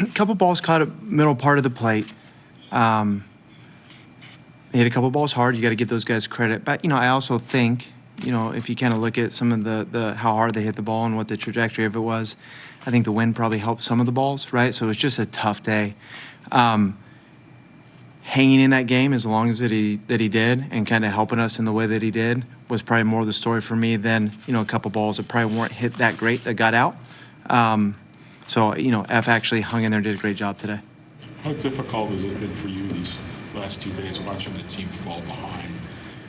A couple balls caught at middle part of the plate. They hit a couple balls hard. You got to give those guys credit. But, I also think, if you kind of look at some of the how hard they hit the ball and what the trajectory of it was, I think the wind probably helped some of the balls, right? So it was just a tough day. Hanging in that game as long as that he did and kind of helping us in the way that he did was probably more of the story for me than, a couple balls that probably weren't hit that great that got out. So, F actually hung in there and did a great job today. How difficult has it been for you these last 2 days watching the team fall behind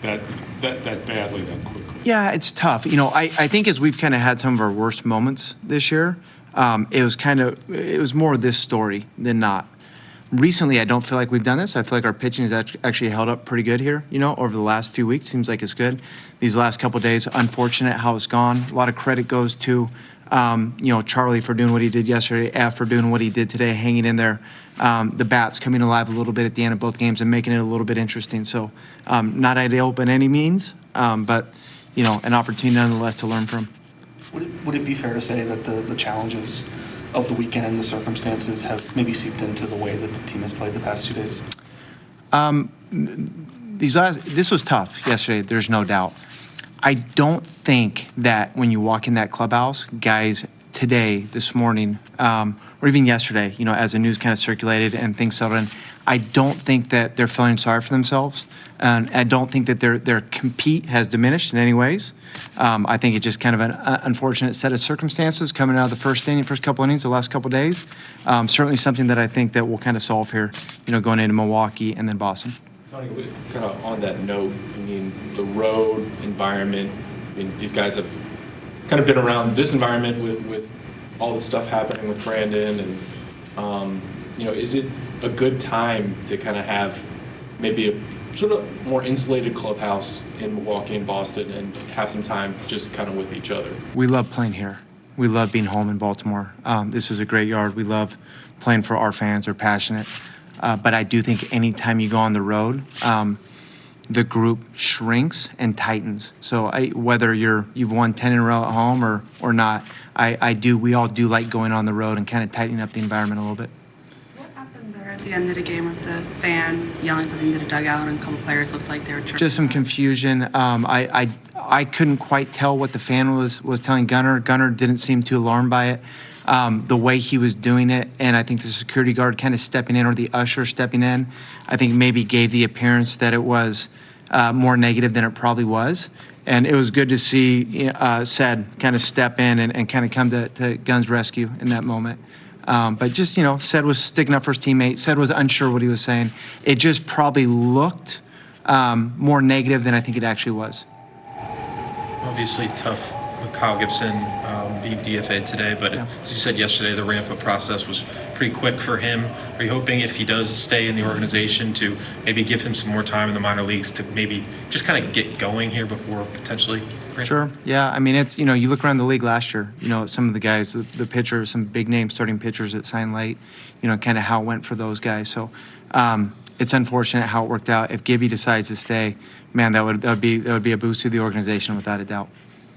that badly, that quickly? Yeah, it's tough. I think as we've kind of had some of our worst moments this year, it was more this story than not. Recently, I don't feel like we've done this. I feel like our pitching has actually held up pretty good here, over the last few weeks. Seems like it's good. These last couple of days, unfortunate how it's gone. A lot of credit goes to, Charlie for doing what he did yesterday, F for doing what he did today, hanging in there. The bats coming alive a little bit at the end of both games and making it a little bit interesting. So not ideal by any means, but, an opportunity nonetheless to learn from. Would it be fair to say that the challenges of the weekend and the circumstances have maybe seeped into the way that the team has played the past 2 days? This was tough yesterday, there's no doubt. I don't think that when you walk in that clubhouse, guys today, this morning, or even yesterday, as the news kind of circulated and things settled in, I don't think that they're feeling sorry for themselves. And I don't think that their compete has diminished in any ways. I think it's just kind of an unfortunate set of circumstances coming out of the first couple innings, the last couple days. Certainly something that I think that we'll kind of solve here, going into Milwaukee and then Boston. Tony, kind of on that note, the road environment, these guys have kind of been around this environment with all the stuff happening with Brandon, and is it a good time to kind of have maybe a sort of more insulated clubhouse in Milwaukee and Boston and have some time just kind of with each other? We love playing here. We love being home in Baltimore. This is a great yard. We love playing for our fans. They're passionate. But I do think anytime you go on the road, the group shrinks and tightens. So whether you've won 10 in a row at home or not, we all do like going on the road and kind of tightening up the environment a little bit. What happened there at the end of the game with the fan yelling something to the dugout and a couple players looked like they were chirping? Just some confusion. I couldn't quite tell what the fan was telling Gunnar. Gunnar didn't seem too alarmed by it. The way he was doing it, and I think the security guard kind of stepping in or the usher stepping in, I think maybe gave the appearance that it was more negative than it probably was. And it was good to see Sed kind of step in and kind of come to Gunn's rescue in that moment. But just, Sed was sticking up for his teammate. Sed was unsure what he was saying. It just probably looked more negative than I think it actually was. Obviously tough with Kyle Gibson being DFA'd today, but as you said yesterday, the ramp-up process was pretty quick for him. Are you hoping if he does stay in the organization to maybe give him some more time in the minor leagues to maybe just kind of get going here before potentially? Sure. Yeah. It's, you look around the league last year, some of the guys, the pitchers, some big name starting pitchers that signed late, kind of how it went for those guys. So it's unfortunate how it worked out. If Gibby decides to stay, man, that would be a boost to the organization without a doubt.